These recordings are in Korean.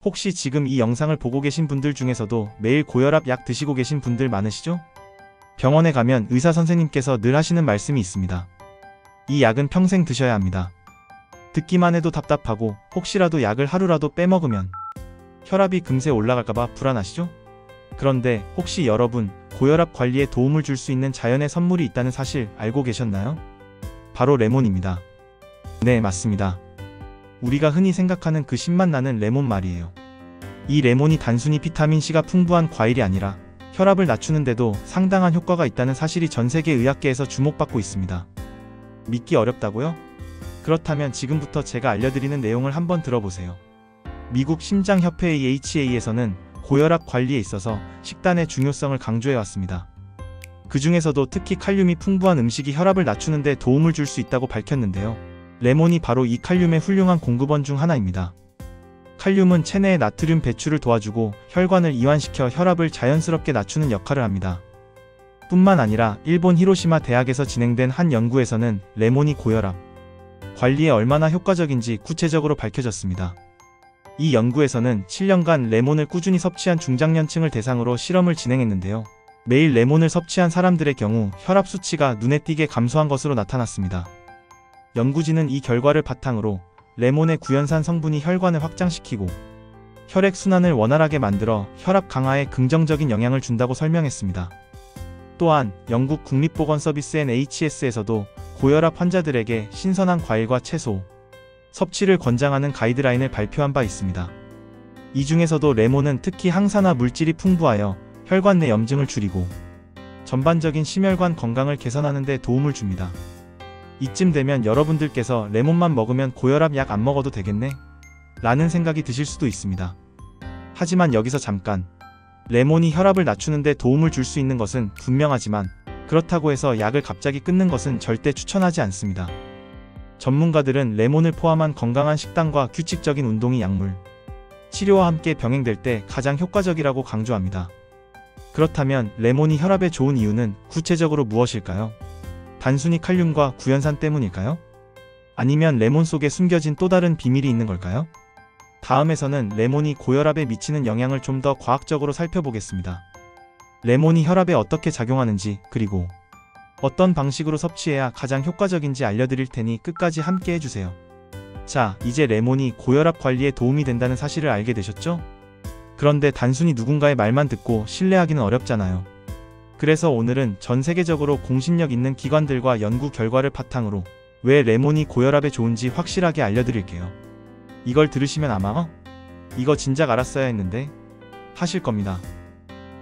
혹시 지금 이 영상을 보고 계신 분들 중에서도 매일 고혈압 약 드시고 계신 분들 많으시죠? 병원에 가면 의사 선생님께서 늘 하시는 말씀이 있습니다. 이 약은 평생 드셔야 합니다. 듣기만 해도 답답하고 혹시라도 약을 하루라도 빼먹으면 혈압이 금세 올라갈까봐 불안하시죠? 그런데 혹시 여러분 고혈압 관리에 도움을 줄 수 있는 자연의 선물이 있다는 사실 알고 계셨나요? 바로 레몬입니다. 네, 맞습니다. 우리가 흔히 생각하는 그 신맛 나는 레몬 말이에요. 이 레몬이 단순히 비타민C가 풍부한 과일이 아니라 혈압을 낮추는데도 상당한 효과가 있다는 사실이 전 세계 의학계에서 주목받고 있습니다. 믿기 어렵다고요? 그렇다면 지금부터 제가 알려드리는 내용을 한번 들어보세요. 미국 심장협회 AHA에서는 고혈압 관리에 있어서 식단의 중요성을 강조해왔습니다. 그 중에서도 특히 칼륨이 풍부한 음식이 혈압을 낮추는 데 도움을 줄 수 있다고 밝혔는데요. 레몬이 바로 이 칼륨의 훌륭한 공급원 중 하나입니다. 칼륨은 체내의 나트륨 배출을 도와주고 혈관을 이완시켜 혈압을 자연스럽게 낮추는 역할을 합니다. 뿐만 아니라 일본 히로시마 대학에서 진행된 한 연구에서는 레몬이 고혈압 관리에 얼마나 효과적인지 구체적으로 밝혀졌습니다. 이 연구에서는 7년간 레몬을 꾸준히 섭취한 중장년층을 대상으로 실험을 진행했는데요. 매일 레몬을 섭취한 사람들의 경우 혈압 수치가 눈에 띄게 감소한 것으로 나타났습니다. 연구진은 이 결과를 바탕으로 레몬의 구연산 성분이 혈관을 확장시키고 혈액순환을 원활하게 만들어 혈압 강화에 긍정적인 영향을 준다고 설명했습니다. 또한 영국 국립보건서비스 NHS에서도 고혈압 환자들에게 신선한 과일과 채소 섭취를 권장하는 가이드라인을 발표한 바 있습니다. 이 중에서도 레몬은 특히 항산화 물질이 풍부하여 혈관 내 염증을 줄이고 전반적인 심혈관 건강을 개선하는 데 도움을 줍니다. 이쯤 되면 여러분들께서 레몬만 먹으면 고혈압 약 안 먹어도 되겠네? 라는 생각이 드실 수도 있습니다. 하지만 여기서 잠깐, 레몬이 혈압을 낮추는 데 도움을 줄 수 있는 것은 분명하지만 그렇다고 해서 약을 갑자기 끊는 것은 절대 추천하지 않습니다. 전문가들은 레몬을 포함한 건강한 식단과 규칙적인 운동이 약물, 치료와 함께 병행될 때 가장 효과적이라고 강조합니다. 그렇다면 레몬이 혈압에 좋은 이유는 구체적으로 무엇일까요? 단순히 칼륨과 구연산 때문일까요? 아니면 레몬 속에 숨겨진 또 다른 비밀이 있는 걸까요? 다음에서는 레몬이 고혈압에 미치는 영향을 좀 더 과학적으로 살펴보겠습니다. 레몬이 혈압에 어떻게 작용하는지, 그리고 어떤 방식으로 섭취해야 가장 효과적인지 알려드릴 테니 끝까지 함께 해주세요. 자, 이제 레몬이 고혈압 관리에 도움이 된다는 사실을 알게 되셨죠? 그런데 단순히 누군가의 말만 듣고 신뢰하기는 어렵잖아요. 그래서 오늘은 전 세계적으로 공신력 있는 기관들과 연구 결과를 바탕으로 왜 레몬이 고혈압에 좋은지 확실하게 알려드릴게요. 이걸 들으시면 아마 이거 진작 알았어야 했는데 하실 겁니다.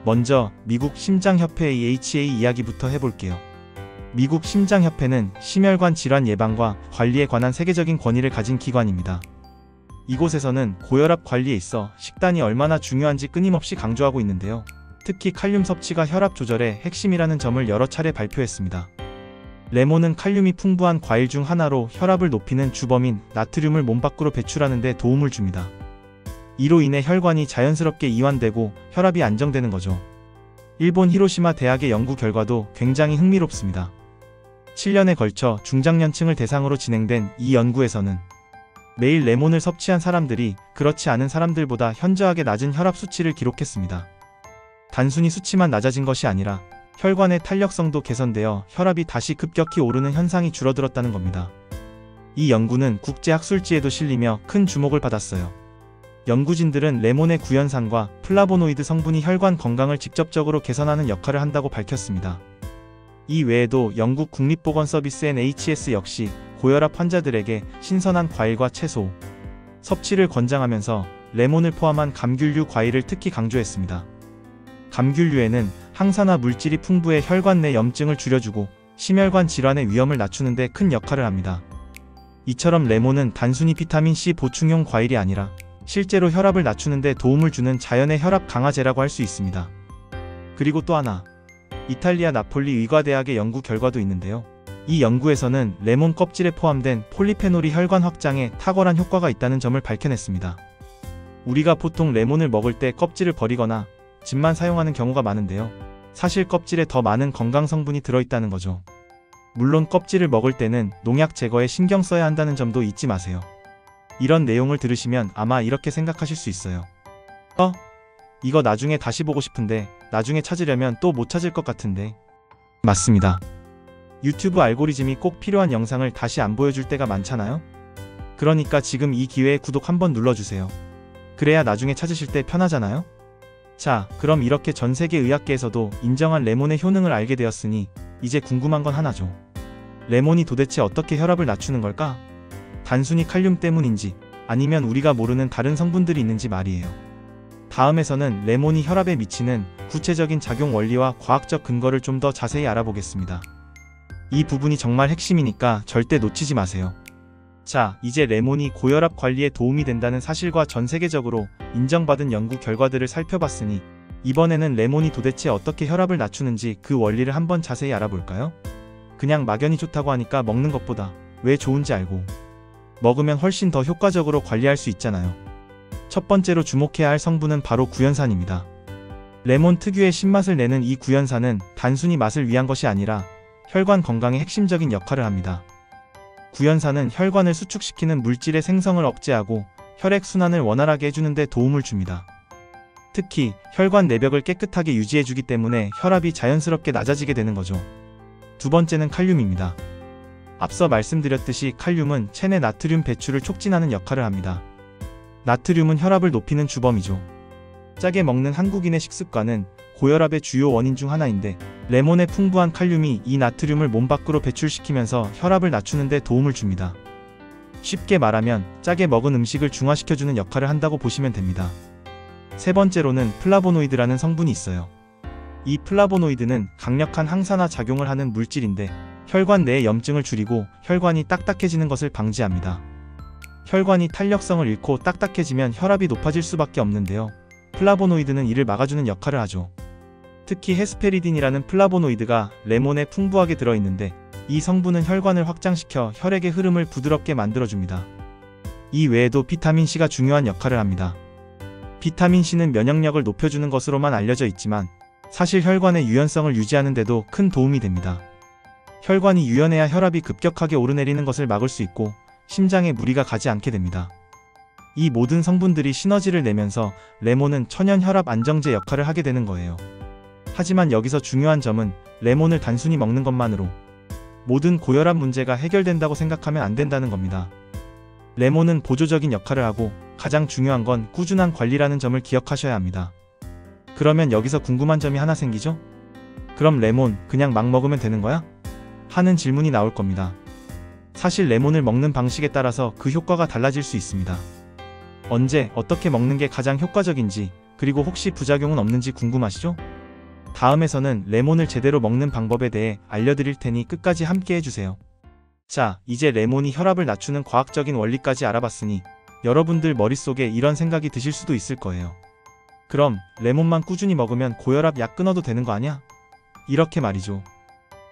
먼저 미국 심장협회 AHA 이야기부터 해볼게요. 미국 심장협회는 심혈관 질환 예방과 관리에 관한 세계적인 권위를 가진 기관입니다. 이곳에서는 고혈압 관리에 있어 식단이 얼마나 중요한지 끊임없이 강조하고 있는데요. 특히 칼륨 섭취가 혈압 조절의 핵심이라는 점을 여러 차례 발표했습니다. 레몬은 칼륨이 풍부한 과일 중 하나로 혈압을 높이는 주범인 나트륨을 몸 밖으로 배출하는 데 도움을 줍니다. 이로 인해 혈관이 자연스럽게 이완되고 혈압이 안정되는 거죠. 일본 히로시마 대학의 연구 결과도 굉장히 흥미롭습니다. 7년에 걸쳐 중장년층을 대상으로 진행된 이 연구에서는 매일 레몬을 섭취한 사람들이 그렇지 않은 사람들보다 현저하게 낮은 혈압 수치를 기록했습니다. 단순히 수치만 낮아진 것이 아니라 혈관의 탄력성도 개선되어 혈압이 다시 급격히 오르는 현상이 줄어들었다는 겁니다. 이 연구는 국제학술지에도 실리며 큰 주목을 받았어요. 연구진들은 레몬의 구연산과 플라보노이드 성분이 혈관 건강을 직접적으로 개선하는 역할을 한다고 밝혔습니다. 이 외에도 영국 국립보건서비스 NHS 역시 고혈압 환자들에게 신선한 과일과 채소 섭취를 권장하면서 레몬을 포함한 감귤류 과일을 특히 강조했습니다. 감귤류에는 항산화 물질이 풍부해 혈관 내 염증을 줄여주고 심혈관 질환의 위험을 낮추는 데 큰 역할을 합니다. 이처럼 레몬은 단순히 비타민C 보충용 과일이 아니라 실제로 혈압을 낮추는 데 도움을 주는 자연의 혈압 강화제라고 할 수 있습니다. 그리고 또 하나, 이탈리아 나폴리 의과대학의 연구 결과도 있는데요. 이 연구에서는 레몬 껍질에 포함된 폴리페놀이 혈관 확장에 탁월한 효과가 있다는 점을 밝혀냈습니다. 우리가 보통 레몬을 먹을 때 껍질을 버리거나 즙만 사용하는 경우가 많은데요. 사실 껍질에 더 많은 건강 성분이 들어있다는 거죠. 물론 껍질을 먹을 때는 농약 제거에 신경 써야 한다는 점도 잊지 마세요. 이런 내용을 들으시면 아마 이렇게 생각하실 수 있어요. 이거 나중에 다시 보고 싶은데 나중에 찾으려면 또 못 찾을 것 같은데. 맞습니다. 유튜브 알고리즘이 꼭 필요한 영상을 다시 안 보여줄 때가 많잖아요? 그러니까 지금 이 기회에 구독 한번 눌러주세요. 그래야 나중에 찾으실 때 편하잖아요? 자, 그럼 이렇게 전 세계 의학계에서도 인정한 레몬의 효능을 알게 되었으니 이제 궁금한 건 하나죠. 레몬이 도대체 어떻게 혈압을 낮추는 걸까? 단순히 칼륨 때문인지 아니면 우리가 모르는 다른 성분들이 있는지 말이에요. 다음에서는 레몬이 혈압에 미치는 구체적인 작용 원리와 과학적 근거를 좀 더 자세히 알아보겠습니다. 이 부분이 정말 핵심이니까 절대 놓치지 마세요. 자, 이제 레몬이 고혈압 관리에 도움이 된다는 사실과 전 세계적으로 인정받은 연구 결과들을 살펴봤으니 이번에는 레몬이 도대체 어떻게 혈압을 낮추는지 그 원리를 한번 자세히 알아볼까요? 그냥 막연히 좋다고 하니까 먹는 것보다 왜 좋은지 알고 먹으면 훨씬 더 효과적으로 관리할 수 있잖아요. 첫 번째로 주목해야 할 성분은 바로 구연산입니다. 레몬 특유의 신맛을 내는 이 구연산은 단순히 맛을 위한 것이 아니라 혈관 건강에 핵심적인 역할을 합니다. 구연산은 혈관을 수축시키는 물질의 생성을 억제하고 혈액순환을 원활하게 해주는 데 도움을 줍니다. 특히 혈관 내벽을 깨끗하게 유지해주기 때문에 혈압이 자연스럽게 낮아지게 되는 거죠. 두 번째는 칼륨입니다. 앞서 말씀드렸듯이 칼륨은 체내 나트륨 배출을 촉진하는 역할을 합니다. 나트륨은 혈압을 높이는 주범이죠. 짜게 먹는 한국인의 식습관은 고혈압의 주요 원인 중 하나인데 레몬의 풍부한 칼륨이 이 나트륨을 몸 밖으로 배출시키면서 혈압을 낮추는 데 도움을 줍니다. 쉽게 말하면 짜게 먹은 음식을 중화시켜주는 역할을 한다고 보시면 됩니다. 세 번째로는 플라보노이드라는 성분이 있어요. 이 플라보노이드는 강력한 항산화 작용을 하는 물질인데 혈관 내의 염증을 줄이고 혈관이 딱딱해지는 것을 방지합니다. 혈관이 탄력성을 잃고 딱딱해지면 혈압이 높아질 수밖에 없는데요. 플라보노이드는 이를 막아주는 역할을 하죠. 특히 헤스페리딘이라는 플라보노이드가 레몬에 풍부하게 들어있는데 이 성분은 혈관을 확장시켜 혈액의 흐름을 부드럽게 만들어줍니다. 이 외에도 비타민C가 중요한 역할을 합니다. 비타민C는 면역력을 높여주는 것으로만 알려져 있지만 사실 혈관의 유연성을 유지하는 데도 큰 도움이 됩니다. 혈관이 유연해야 혈압이 급격하게 오르내리는 것을 막을 수 있고 심장에 무리가 가지 않게 됩니다. 이 모든 성분들이 시너지를 내면서 레몬은 천연 혈압 안정제 역할을 하게 되는 거예요. 하지만 여기서 중요한 점은 레몬을 단순히 먹는 것만으로 모든 고혈압 문제가 해결된다고 생각하면 안 된다는 겁니다. 레몬은 보조적인 역할을 하고 가장 중요한 건 꾸준한 관리라는 점을 기억하셔야 합니다. 그러면 여기서 궁금한 점이 하나 생기죠? 그럼 레몬 그냥 막 먹으면 되는 거야? 하는 질문이 나올 겁니다. 사실 레몬을 먹는 방식에 따라서 그 효과가 달라질 수 있습니다. 언제, 어떻게 먹는 게 가장 효과적인지, 그리고 혹시 부작용은 없는지 궁금하시죠? 다음에서는 레몬을 제대로 먹는 방법에 대해 알려드릴 테니 끝까지 함께 해주세요. 자, 이제 레몬이 혈압을 낮추는 과학적인 원리까지 알아봤으니 여러분들 머릿속에 이런 생각이 드실 수도 있을 거예요. 그럼 레몬만 꾸준히 먹으면 고혈압 약 끊어도 되는 거 아냐? 이렇게 말이죠.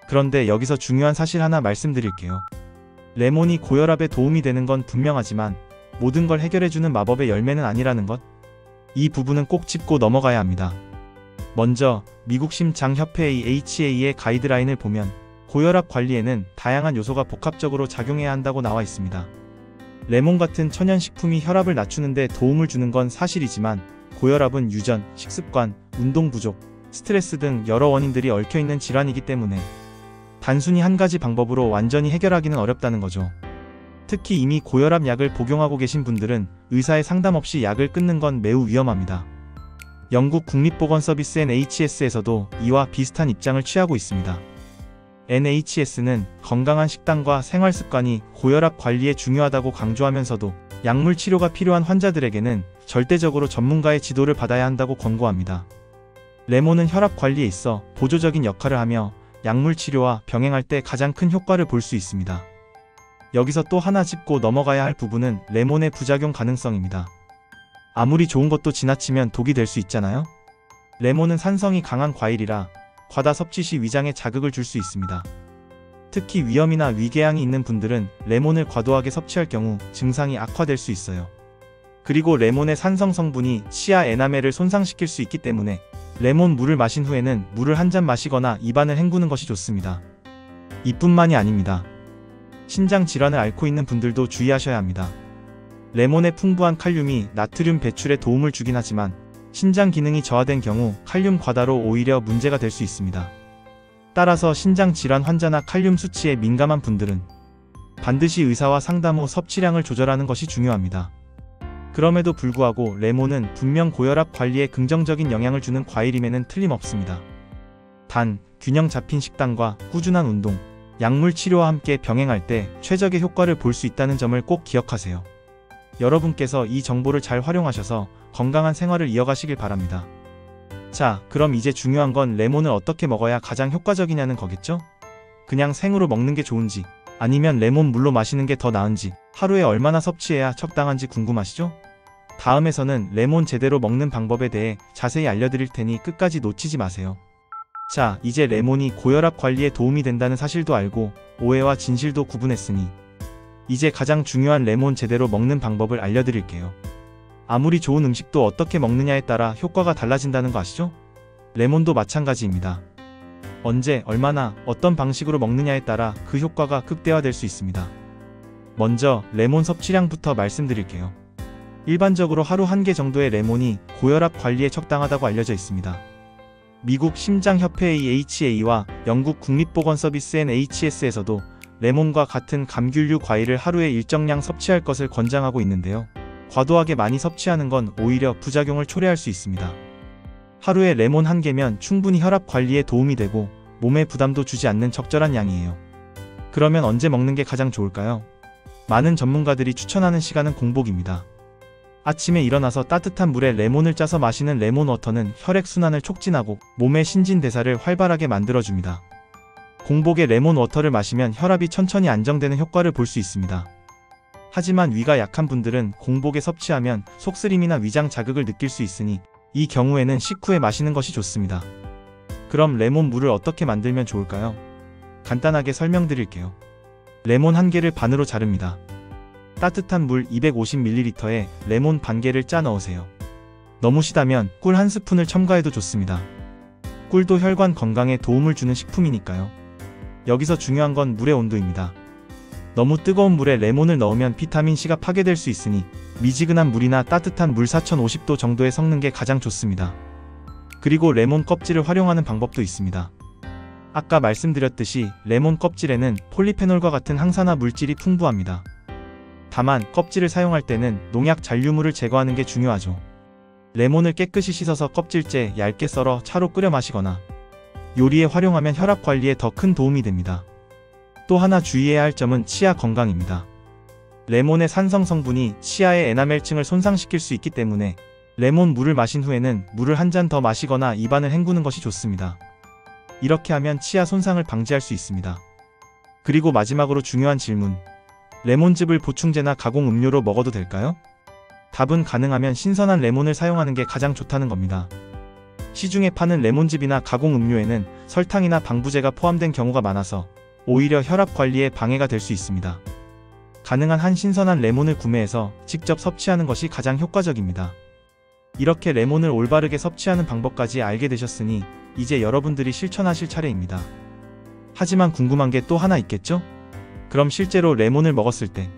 그런데 여기서 중요한 사실 하나 말씀드릴게요. 레몬이 고혈압에 도움이 되는 건 분명하지만 모든 걸 해결해주는 마법의 열매는 아니라는 것. 이 부분은 꼭 짚고 넘어가야 합니다. 먼저 미국 심장협회의 HA의 가이드라인을 보면 고혈압 관리에는 다양한 요소가 복합적으로 작용해야 한다고 나와 있습니다. 레몬 같은 천연식품이 혈압을 낮추는 데 도움을 주는 건 사실이지만 고혈압은 유전, 식습관, 운동 부족, 스트레스 등 여러 원인들이 얽혀있는 질환이기 때문에 단순히 한 가지 방법으로 완전히 해결하기는 어렵다는 거죠. 특히 이미 고혈압 약을 복용하고 계신 분들은 의사의 상담 없이 약을 끊는 건 매우 위험합니다. 영국 국립보건서비스 NHS에서도 이와 비슷한 입장을 취하고 있습니다. NHS는 건강한 식단과 생활습관이 고혈압 관리에 중요하다고 강조하면서도 약물 치료가 필요한 환자들에게는 절대적으로 전문가의 지도를 받아야 한다고 권고합니다. 레몬은 혈압 관리에 있어 보조적인 역할을 하며 약물 치료와 병행할 때 가장 큰 효과를 볼 수 있습니다. 여기서 또 하나 짚고 넘어가야 할 부분은 레몬의 부작용 가능성입니다. 아무리 좋은 것도 지나치면 독이 될 수 있잖아요? 레몬은 산성이 강한 과일이라 과다 섭취 시 위장에 자극을 줄 수 있습니다. 특히 위염이나 위궤양이 있는 분들은 레몬을 과도하게 섭취할 경우 증상이 악화될 수 있어요. 그리고 레몬의 산성 성분이 치아 에나멜을 손상시킬 수 있기 때문에 레몬 물을 마신 후에는 물을 한 잔 마시거나 입안을 헹구는 것이 좋습니다. 이뿐만이 아닙니다. 신장 질환을 앓고 있는 분들도 주의하셔야 합니다. 레몬의 풍부한 칼륨이 나트륨 배출에 도움을 주긴 하지만 신장 기능이 저하된 경우 칼륨 과다로 오히려 문제가 될 수 있습니다. 따라서 신장 질환 환자나 칼륨 수치에 민감한 분들은 반드시 의사와 상담 후 섭취량을 조절하는 것이 중요합니다. 그럼에도 불구하고 레몬은 분명 고혈압 관리에 긍정적인 영향을 주는 과일임에는 틀림없습니다. 단, 균형 잡힌 식단과 꾸준한 운동, 약물 치료와 함께 병행할 때 최적의 효과를 볼 수 있다는 점을 꼭 기억하세요. 여러분께서 이 정보를 잘 활용하셔서 건강한 생활을 이어가시길 바랍니다. 자, 그럼 이제 중요한 건 레몬을 어떻게 먹어야 가장 효과적이냐는 거겠죠? 그냥 생으로 먹는 게 좋은지, 아니면 레몬 물로 마시는 게 더 나은지, 하루에 얼마나 섭취해야 적당한지 궁금하시죠? 다음에서는 레몬 제대로 먹는 방법에 대해 자세히 알려드릴 테니 끝까지 놓치지 마세요. 자, 이제 레몬이 고혈압 관리에 도움이 된다는 사실도 알고 오해와 진실도 구분했으니 이제 가장 중요한 레몬 제대로 먹는 방법을 알려드릴게요. 아무리 좋은 음식도 어떻게 먹느냐에 따라 효과가 달라진다는 거 아시죠? 레몬도 마찬가지입니다. 언제, 얼마나, 어떤 방식으로 먹느냐에 따라 그 효과가 극대화될 수 있습니다. 먼저 레몬 섭취량부터 말씀드릴게요. 일반적으로 하루 1개 정도의 레몬이 고혈압 관리에 적당하다고 알려져 있습니다. 미국 심장협회 AHA와 영국 국립보건서비스 NHS에서도 레몬과 같은 감귤류 과일을 하루에 일정량 섭취할 것을 권장하고 있는데요. 과도하게 많이 섭취하는 건 오히려 부작용을 초래할 수 있습니다. 하루에 레몬 1개면 충분히 혈압 관리에 도움이 되고 몸에 부담도 주지 않는 적절한 양이에요. 그러면 언제 먹는 게 가장 좋을까요? 많은 전문가들이 추천하는 시간은 공복입니다. 아침에 일어나서 따뜻한 물에 레몬을 짜서 마시는 레몬워터는 혈액순환을 촉진하고 몸의 신진대사를 활발하게 만들어줍니다. 공복에 레몬워터를 마시면 혈압이 천천히 안정되는 효과를 볼 수 있습니다. 하지만 위가 약한 분들은 공복에 섭취하면 속쓰림이나 위장 자극을 느낄 수 있으니 이 경우에는 식후에 마시는 것이 좋습니다. 그럼 레몬 물을 어떻게 만들면 좋을까요? 간단하게 설명드릴게요. 레몬 1개를 반으로 자릅니다. 따뜻한 물 250ml에 레몬 반개를 짜 넣으세요. 너무 시다면 꿀 1스푼을 첨가해도 좋습니다. 꿀도 혈관 건강에 도움을 주는 식품이니까요. 여기서 중요한 건 물의 온도입니다. 너무 뜨거운 물에 레몬을 넣으면 비타민C가 파괴될 수 있으니 미지근한 물이나 따뜻한 물 4050도 정도에 섞는 게 가장 좋습니다. 그리고 레몬 껍질을 활용하는 방법도 있습니다. 아까 말씀드렸듯이 레몬 껍질에는 폴리페놀과 같은 항산화 물질이 풍부합니다. 다만 껍질을 사용할 때는 농약 잔류물을 제거하는 게 중요하죠. 레몬을 깨끗이 씻어서 껍질째 얇게 썰어 차로 끓여 마시거나 요리에 활용하면 혈압 관리에 더 큰 도움이 됩니다. 또 하나 주의해야 할 점은 치아 건강입니다. 레몬의 산성 성분이 치아의 에나멜층을 손상시킬 수 있기 때문에 레몬 물을 마신 후에는 물을 한 잔 더 마시거나 입안을 헹구는 것이 좋습니다. 이렇게 하면 치아 손상을 방지할 수 있습니다. 그리고 마지막으로 중요한 질문. 레몬즙을 보충제나 가공 음료로 먹어도 될까요? 답은 가능하면 신선한 레몬을 사용하는 게 가장 좋다는 겁니다. 시중에 파는 레몬즙이나 가공 음료에는 설탕이나 방부제가 포함된 경우가 많아서 오히려 혈압 관리에 방해가 될 수 있습니다. 가능한 한 신선한 레몬을 구매해서 직접 섭취하는 것이 가장 효과적입니다. 이렇게 레몬을 올바르게 섭취하는 방법까지 알게 되셨으니 이제 여러분들이 실천하실 차례입니다. 하지만 궁금한 게 또 하나 있겠죠? 그럼 실제로 레몬을 먹었을 때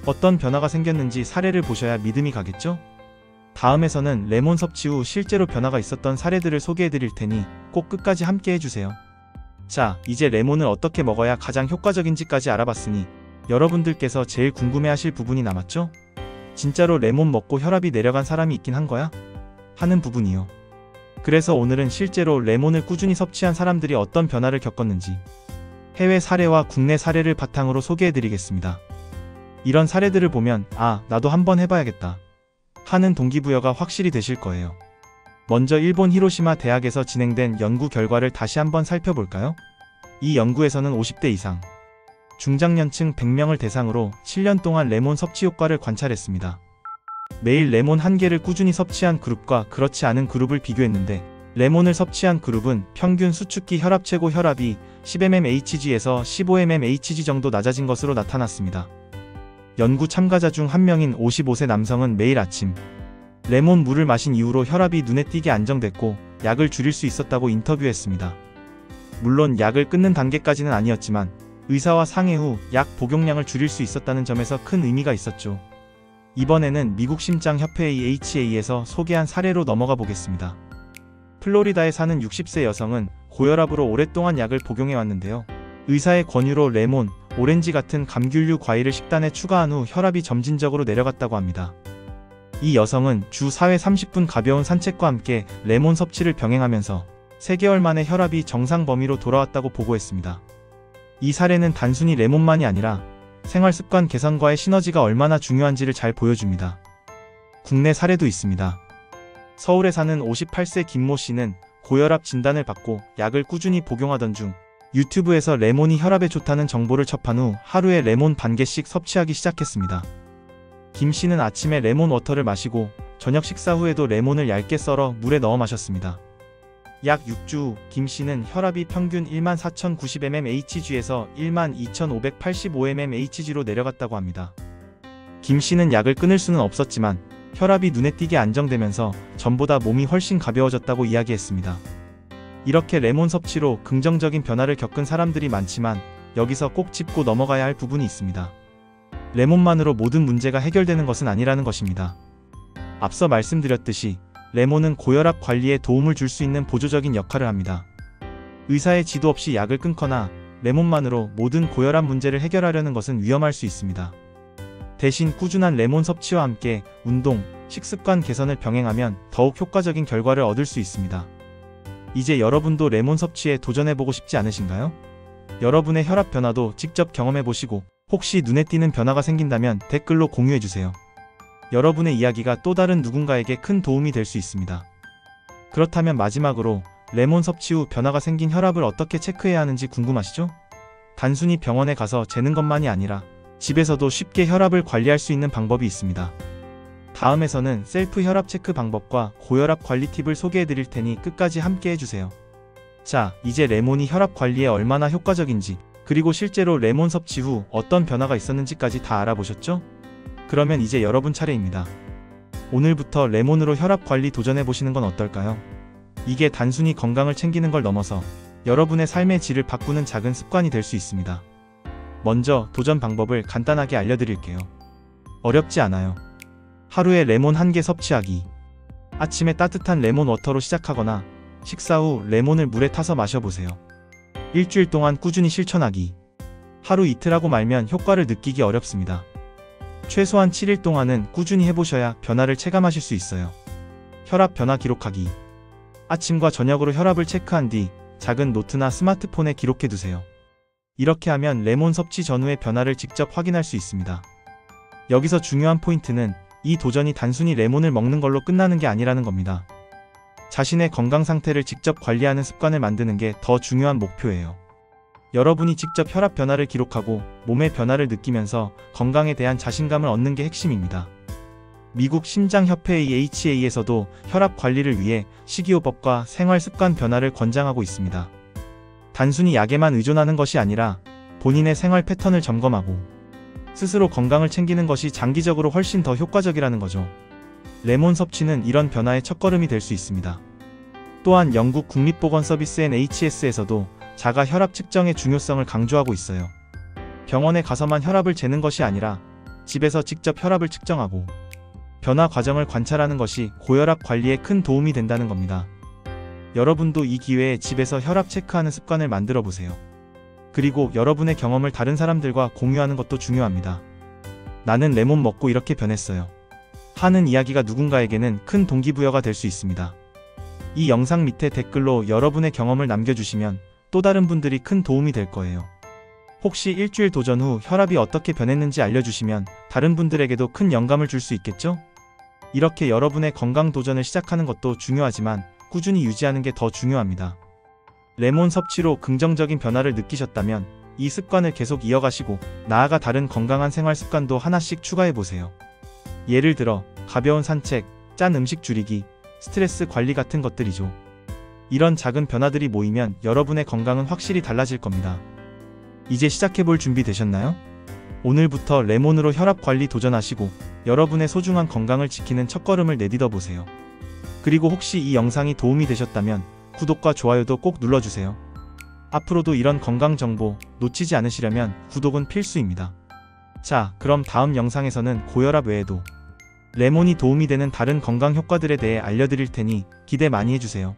어떤 변화가 생겼는지 사례를 보셔야 믿음이 가겠죠? 다음에서는 레몬 섭취 후 실제로 변화가 있었던 사례들을 소개해 드릴 테니 꼭 끝까지 함께 해주세요. 자, 이제 레몬을 어떻게 먹어야 가장 효과적인지까지 알아봤으니 여러분들께서 제일 궁금해하실 부분이 남았죠? 진짜로 레몬 먹고 혈압이 내려간 사람이 있긴 한 거야? 하는 부분이요. 그래서 오늘은 실제로 레몬을 꾸준히 섭취한 사람들이 어떤 변화를 겪었는지 해외 사례와 국내 사례를 바탕으로 소개해드리겠습니다. 이런 사례들을 보면 아, 나도 한번 해봐야겠다 하는 동기부여가 확실히 되실 거예요. 먼저 일본 히로시마 대학에서 진행된 연구 결과를 다시 한번 살펴볼까요? 이 연구에서는 50대 이상 중장년층 100명을 대상으로 7년 동안 레몬 섭취 효과를 관찰했습니다. 매일 레몬 1개를 꾸준히 섭취한 그룹과 그렇지 않은 그룹을 비교했는데 레몬을 섭취한 그룹은 평균 수축기 혈압 최고 혈압이 10mmHg에서 15mmHg 정도 낮아진 것으로 나타났습니다. 연구 참가자 중 한 명인 55세 남성은 매일 아침 레몬 물을 마신 이후로 혈압이 눈에 띄게 안정됐고 약을 줄일 수 있었다고 인터뷰했습니다. 물론 약을 끊는 단계까지는 아니었지만 의사와 상의 후 약 복용량을 줄일 수 있었다는 점에서 큰 의미가 있었죠. 이번에는 미국 심장협회 AHA에서 소개한 사례로 넘어가 보겠습니다. 플로리다에 사는 60세 여성은 고혈압으로 오랫동안 약을 복용해 왔는데요. 의사의 권유로 레몬, 오렌지 같은 감귤류 과일을 식단에 추가한 후 혈압이 점진적으로 내려갔다고 합니다. 이 여성은 주 4회 30분 가벼운 산책과 함께 레몬 섭취를 병행하면서 3개월 만에 혈압이 정상 범위로 돌아왔다고 보고했습니다. 이 사례는 단순히 레몬만이 아니라 생활습관 개선과의 시너지가 얼마나 중요한지를 잘 보여줍니다. 국내 사례도 있습니다. 서울에 사는 58세 김모 씨는 고혈압 진단을 받고 약을 꾸준히 복용하던 중 유튜브에서 레몬이 혈압에 좋다는 정보를 접한 후 하루에 레몬 반 개씩 섭취하기 시작했습니다. 김 씨는 아침에 레몬 워터를 마시고 저녁 식사 후에도 레몬을 얇게 썰어 물에 넣어 마셨습니다. 약 6주 후 김 씨는 혈압이 평균 14,090mmHg에서 12,585mmHg로 내려갔다고 합니다. 김 씨는 약을 끊을 수는 없었지만 혈압이 눈에 띄게 안정되면서 전보다 몸이 훨씬 가벼워졌다고 이야기했습니다. 이렇게 레몬 섭취로 긍정적인 변화를 겪은 사람들이 많지만 여기서 꼭 짚고 넘어가야 할 부분이 있습니다. 레몬만으로 모든 문제가 해결되는 것은 아니라는 것입니다. 앞서 말씀드렸듯이 레몬은 고혈압 관리에 도움을 줄 수 있는 보조적인 역할을 합니다. 의사의 지도 없이 약을 끊거나 레몬만으로 모든 고혈압 문제를 해결하려는 것은 위험할 수 있습니다. 대신 꾸준한 레몬 섭취와 함께 운동, 식습관 개선을 병행하면 더욱 효과적인 결과를 얻을 수 있습니다. 이제 여러분도 레몬 섭취에 도전해보고 싶지 않으신가요? 여러분의 혈압 변화도 직접 경험해보시고 혹시 눈에 띄는 변화가 생긴다면 댓글로 공유해주세요. 여러분의 이야기가 또 다른 누군가에게 큰 도움이 될 수 있습니다. 그렇다면 마지막으로 레몬 섭취 후 변화가 생긴 혈압을 어떻게 체크해야 하는지 궁금하시죠? 단순히 병원에 가서 재는 것만이 아니라 집에서도 쉽게 혈압을 관리할 수 있는 방법이 있습니다. 다음에서는 셀프 혈압 체크 방법과 고혈압 관리 팁을 소개해 드릴 테니 끝까지 함께 해주세요. 자, 이제 레몬이 혈압 관리에 얼마나 효과적인지, 그리고 실제로 레몬 섭취 후 어떤 변화가 있었는지까지 다 알아보셨죠? 그러면 이제 여러분 차례입니다. 오늘부터 레몬으로 혈압 관리 도전해보시는 건 어떨까요? 이게 단순히 건강을 챙기는 걸 넘어서 여러분의 삶의 질을 바꾸는 작은 습관이 될 수 있습니다. 먼저 도전 방법을 간단하게 알려드릴게요. 어렵지 않아요. 하루에 레몬 1개 섭취하기. 아침에 따뜻한 레몬 워터로 시작하거나 식사 후 레몬을 물에 타서 마셔보세요. 일주일 동안 꾸준히 실천하기. 하루 이틀 하고 말면 효과를 느끼기 어렵습니다. 최소한 7일 동안은 꾸준히 해보셔야 변화를 체감하실 수 있어요. 혈압 변화 기록하기. 아침과 저녁으로 혈압을 체크한 뒤 작은 노트나 스마트폰에 기록해두세요. 이렇게 하면 레몬 섭취 전후의 변화를 직접 확인할 수 있습니다. 여기서 중요한 포인트는 이 도전이 단순히 레몬을 먹는 걸로 끝나는 게 아니라는 겁니다. 자신의 건강 상태를 직접 관리하는 습관을 만드는 게 더 중요한 목표예요. 여러분이 직접 혈압 변화를 기록하고 몸의 변화를 느끼면서 건강에 대한 자신감을 얻는 게 핵심입니다. 미국 심장협회 AHA에서도 혈압 관리를 위해 식이요법과 생활습관 변화를 권장하고 있습니다. 단순히 약에만 의존하는 것이 아니라 본인의 생활 패턴을 점검하고 스스로 건강을 챙기는 것이 장기적으로 훨씬 더 효과적이라는 거죠. 레몬 섭취는 이런 변화의 첫걸음이 될 수 있습니다. 또한 영국 국립보건서비스 NHS에서도 자가 혈압 측정의 중요성을 강조하고 있어요. 병원에 가서만 혈압을 재는 것이 아니라 집에서 직접 혈압을 측정하고 변화 과정을 관찰하는 것이 고혈압 관리에 큰 도움이 된다는 겁니다. 여러분도 이 기회에 집에서 혈압 체크하는 습관을 만들어 보세요. 그리고 여러분의 경험을 다른 사람들과 공유하는 것도 중요합니다. 나는 레몬 먹고 이렇게 변했어요 하는 이야기가 누군가에게는 큰 동기부여가 될 수 있습니다. 이 영상 밑에 댓글로 여러분의 경험을 남겨주시면 또 다른 분들이 큰 도움이 될 거예요. 혹시 일주일 도전 후 혈압이 어떻게 변했는지 알려주시면 다른 분들에게도 큰 영감을 줄 수 있겠죠? 이렇게 여러분의 건강 도전을 시작하는 것도 중요하지만 꾸준히 유지하는 게 더 중요합니다. 레몬 섭취로 긍정적인 변화를 느끼셨다면 이 습관을 계속 이어가시고 나아가 다른 건강한 생활 습관도 하나씩 추가해보세요. 예를 들어 가벼운 산책, 짠 음식 줄이기, 스트레스 관리 같은 것들이죠. 이런 작은 변화들이 모이면 여러분의 건강은 확실히 달라질 겁니다. 이제 시작해볼 준비 되셨나요? 오늘부터 레몬으로 혈압 관리 도전하시고 여러분의 소중한 건강을 지키는 첫걸음을 내딛어 보세요. 그리고 혹시 이 영상이 도움이 되셨다면 구독과 좋아요도 꼭 눌러주세요. 앞으로도 이런 건강 정보 놓치지 않으시려면 구독은 필수입니다. 자, 그럼 다음 영상에서는 고혈압 외에도 레몬이 도움이 되는 다른 건강 효과들에 대해 알려드릴 테니 기대 많이 해주세요.